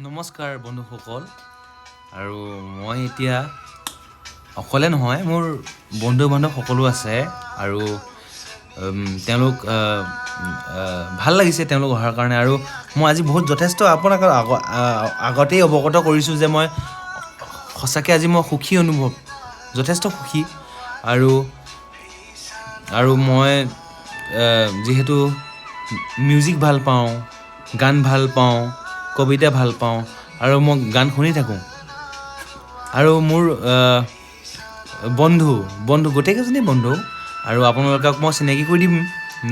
নমস্কাৰ বন্ধুসকল আৰু মই এতিয়া অকলে নহয় মোৰ বন্ধু বান্ধৱ সকলো আছে আৰু তেওঁলোক ভাল লাগিছে তেওঁলোক অহাৰ কাৰণে আৰু মই আজি বহুত যথেষ্ট আপোনাক আগতেই অৱগত কৰিছোঁ যে মই সঁচাকৈ আজি মই সুখী অনুভৱ যথেষ্ট সুখী আৰু মই যিহেতু মিউজিক ভাল পাওঁ গান ভাল পাওঁ কবিতা ভাল পাওঁ আৰু মই গান শুনি থাকোঁ আৰু মোৰ বন্ধু গোটেইকেইজনেই বন্ধু আৰু আপোনালোকক মই চিনাকি কৰি দিম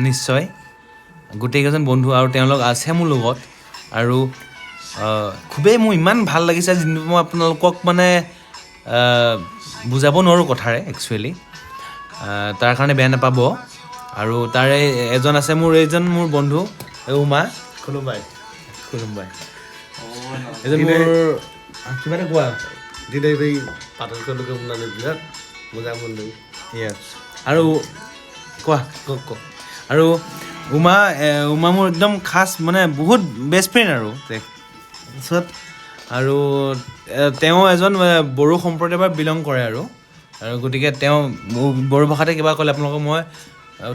নিশ্চয় গোটেইকেইজন বন্ধু আৰু তেওঁলোক আছে মোৰ লগত আৰু খুবেই মোৰ ইমান ভাল লাগিছে যিটো মই আপোনালোকক মানে বুজাব নোৱাৰোঁ কথাৰে একচুৱেলি তাৰ কাৰণে বেয়া নাপাব আৰু তাৰে এজন আছে মোৰ বন্ধু উমা খুলুমবাই এজন মোৰ কিবা এটা কোৱা দিনে बै পাতলকৈ বনালে বিৰাট মোজা বন্ধু আৰু কোৱা কওক আৰু উমা মোৰ একদম খাচ মানে বহুত বেষ্ট ফ্ৰেণ্ড আৰু তাৰপিছত আৰু তেওঁ এজন বড়ো সম্প্ৰদায়ৰ পৰা বিলং কৰে আৰু গতিকে তেওঁ বড়ো ভাষাতে কিবা ক'লে আপোনালোকক মই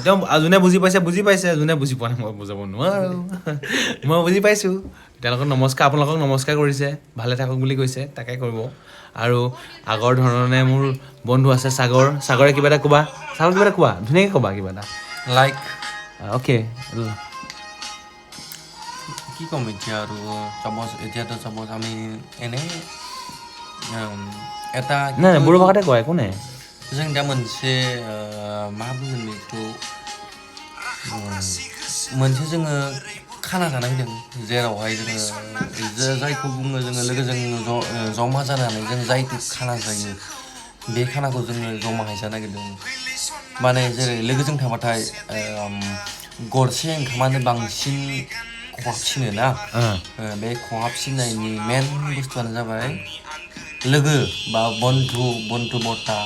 তেওঁ যোনে বুজি পাইছে যোনে বুজি পোৱা নাই মই বুজাব নোৱাৰোঁ মই বুজি পাইছোঁ আপোনালোকক নমস্কাৰ কৰিছে ভালে থাকক বুলি কৈছে তাকে কৰিব আৰু আগৰ ধৰণে মোৰ বন্ধু আছে সাগৰে কিবা এটা কোৱা ধুনীয়াকৈ ক'বা কিবা এটা লাইক অ'কে কি ক'ম এতিয়া আৰু এতিয়াতো আমি এনেই এটা নাই বড়ো ভাষাতে কোৱা একো নাই जों दा मोनसे मा बुंगोन बेखौ मोनसे जोङो खाना जानाय होदों जेरावहाय जोङो जायखौ बुङो जोङो लोगोजों जमा जानानै जों जायखौ खाना जायो बे खानाखौ जोङो जमाहाय जानो नागिरदों माने जेरै लोगोजों थाबाथाय गरसे ओंखामानो बांसिन खहाबसिनो ना बे खहाबसिननायनि मेन बुस्थुआनो जाबाय लोगो बा बन्धु बता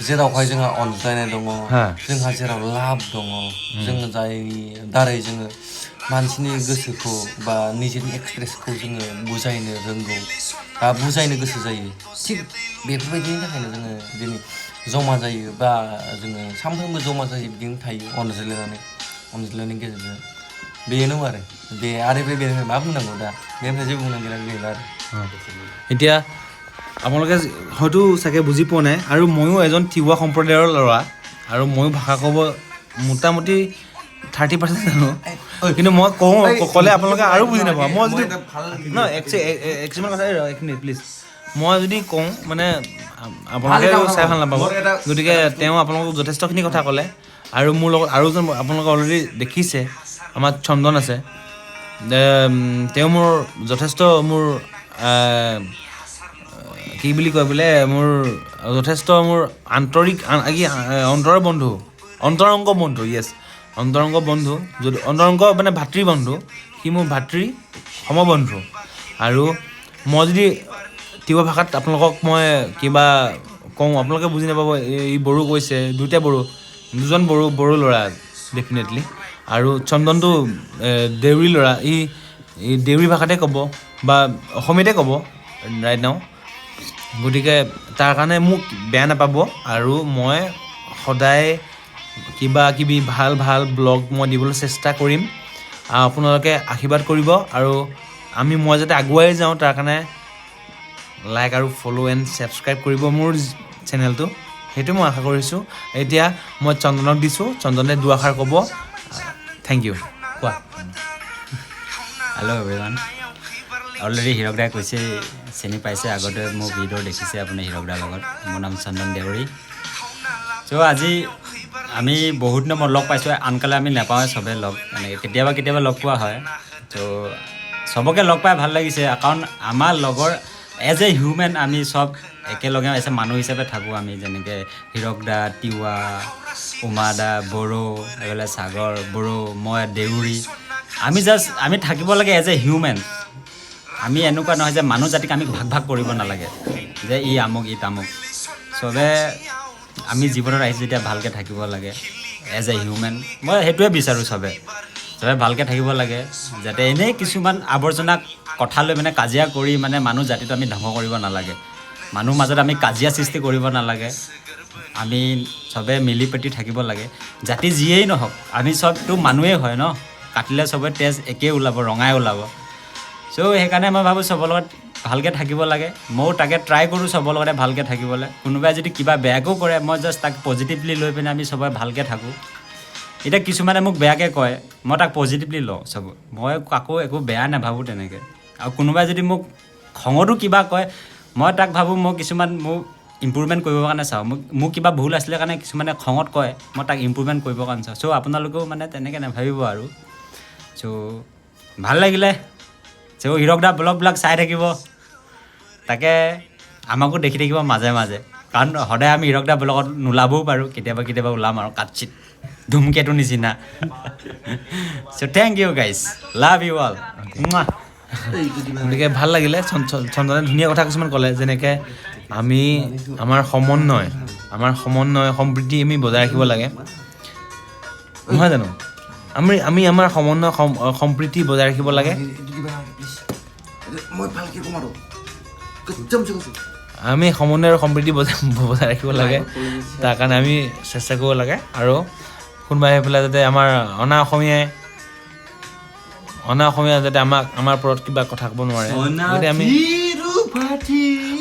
जेरावहाय जोंहा अनज्लायनाय दङ जोंहा जेराव लाभ दङ जोङो जाय दारै जोङो मानसिनि गोसोखौ बा निजेनि एक्सप्रेसखौ जोङो बुजायनो रोंगौ बा बुजायनो गोसो जायो थिग बेफोरबायदिनि थाखायनो जोङो दिनै जमा जायो बा जोङो सानफ्रोमबो जमा जायो बिदिनो थायो अनज्लायनायनि गेजेरजों बेनो आरो बे मा बुंनांगौ दा बेनिफ्राय जेबो बुंनांगौ गैला आरो এতিয়া আপোনালোকে হয়তো চাগে বুজি পোৱা নাই আৰু ময়ো এজন তিৱা সম্প্ৰদায়ৰ ল'ৰা আৰু ময়ো ভাষা ক'ব মোটামুটি 30% জানো কিন্তু মই ক'লে আপোনালোকে আৰু বুজি নাপাব মই যদি একচুৱেলি কথা এইখিনি প্লিজ মই যদি কওঁ মানে আপোনালোকে চাই ভাল নাপাব গতিকে তেওঁ আপোনালোকক যথেষ্টখিনি কথা ক'লে আৰু মোৰ লগত আৰু এজন আপোনালোকে অলৰেডি দেখিছে আমাৰ চন্দন আছে তেওঁ মোৰ যথেষ্ট মোৰ কি বুলি কয় বোলে মোৰ যথেষ্ট মোৰ অন্তৰংগ বন্ধু যদি অন্তৰংগ মানে ভাতৃবন্ধু সি মোৰ ভাতৃ সমবন্ধু আৰু মই যদি তিৱা ভাষাত আপোনালোকক মই কিবা কওঁ আপোনালোকে বুজি নাপাব এই বড়ো কৈছে দুজন বড়ো ল'ৰা ডেফিনেটলি আৰু চন্দনটো দেউৰী ল'ৰা ই দেউৰী ভাষাতে ক'ব বা অসমীয়াতে ক'ব ৰাইট নাও গতিকে তাৰ কাৰণে মোক বেয়া নাপাব আৰু মই সদায় কিবা কিবি ভাল ব্লগ মই দিবলৈ চেষ্টা কৰিম আপোনালোকে আশীৰ্বাদ কৰিব আৰু মই যাতে আগুৱাই যাওঁ তাৰ কাৰণে লাইক আৰু ফ'ল' এণ্ড ছাবস্ক্ৰাইব কৰিব মোৰ চেনেলটো সেইটো মই আশা কৰিছোঁ এতিয়া মই চন্দনক দিছোঁ চন্দনে দুআষাৰ ক'ব থেংক ইউ কোৱা হেল্ল' এভৰিৱান অলৰেডি হীৰক দাই কৈছে চিনি পাইছে আগতে মোৰ ভিডিঅ' দেখিছে আপুনি হীৰক দাৰ লগত মোৰ নাম চন্দন দেউৰী চ' আজি আমি বহুত দিনৰ মূৰত লগ পাইছোঁ আনকালে আমি নাপাওঁৱে চবেই লগ এনেকৈ কেতিয়াবা লগ পোৱা হয় ত' চবকে লগ পাই ভাল লাগিছে কাৰণ আমাৰ লগৰ এজ এ হিউমেন আমি চব একেলগে এজ এ মানুহ হিচাপে থাকোঁ আমি যেনেকৈ হীৰক দা তিৱা উমা দা বড়ো এইফালে সাগৰ বড়ো মই দেউৰী আমি থাকিব লাগে এজ এ হিউমেন আমি এনেকুৱা নহয় যে মানুহ জাতিক আমি ভাগ কৰিব নালাগে যে ই আমুক ই তামুক চবে আমি জীৱনত আহিছোঁ যেতিয়া ভালকৈ থাকিব লাগে এজ এ হিউমেন মই সেইটোৱে বিচাৰোঁ চবে চবে ভালকৈ থাকিব লাগে যাতে এনেই কিছুমান আৱৰ্জনা কথা লৈ মানে কাজিয়া কৰি মানে মানুহ জাতিটো আমি ধ্বংস কৰিব নালাগে মানুহ মাজত আমি কাজিয়া সৃষ্টি কৰিব নালাগে আমি চবে মিলি পেটি থাকিব লাগে জাতি যিয়েই নহওক আমি চবটো মানুহেই হয় ন কাটিলে চবে তেজ একেই ওলাব ৰঙাই ওলাব চ' সেইকাৰণে মই ভাবোঁ চবৰ লগত ভালকৈ থাকিব লাগে ময়ো তাকে ট্ৰাই কৰোঁ চবৰ লগতে ভালকৈ থাকিবলৈ কোনোবাই যদি কিবা বেয়াকো কৰে মই জাষ্ট তাক পজিটিভলি লৈ পিনে আমি চবে ভালকৈ থাকোঁ এতিয়া কিছুমানে মোক বেয়াকৈ কয় মই তাক পজিটিভলি লওঁ চব মই কাকো একো বেয়া নাভাবোঁ তেনেকৈ আৰু কোনোবাই যদি মোক খঙতো কিবা কয় মই তাক ভাবোঁ মই কিছুমান মোক ইম্প্ৰুভমেণ্ট কৰিবৰ কাৰণে চাওঁ মোক কিবা ভুল আছিলে কাৰণে কিছুমানে খঙত কয় মই তাক ইম্প্ৰুভমেণ্ট কৰিবৰ কাৰণে চাওঁ চ' আপোনালোকেও মানে তেনেকৈ নাভাবিব আৰু চ' ভাল লাগিলে চ' হিৰক দা ব্লগবিলাক চাই থাকিব তাকে আমাকো দেখি থাকিব মাজে মাজে কাৰণ সদায় আমি হিৰক দা ব্লগত নোলাবও পাৰোঁ কেতিয়াবা ওলাম আৰু কাটচিত ধুমকেতু নিচিনা so' thank you guys love you all গতিকে ভাল লাগিলে চন্দনে ধুনীয়া কথা কিছুমান ক'লে যেনেকৈ আমাৰ সমন্বয় সম্প্ৰীতি আমি বজাই ৰাখিব লাগে নহয় জানো আমি আমাৰ সমন্বয় সম্প্ৰীতি বজাই ৰাখিব লাগে আমি সমন্বয় আৰু সম্প্ৰীতি বজাই ৰাখিব লাগে তাৰ কাৰণে আমি চেষ্টা কৰিব লাগে আৰু কোনোবাই আহি পেলাই যাতে আমাৰ অনা অসমীয়া যাতে আমাৰ ওপৰত কিবা কথা ক'ব নোৱাৰে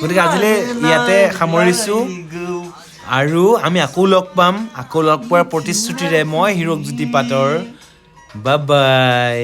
গতিকে আজিলৈ ইয়াতে সামৰিছোঁ আৰু আমি আকৌ লগ পোৱাৰ প্ৰতিশ্ৰুতিৰে মই হিৰকজ্যোতি পাতৰ বাই বাই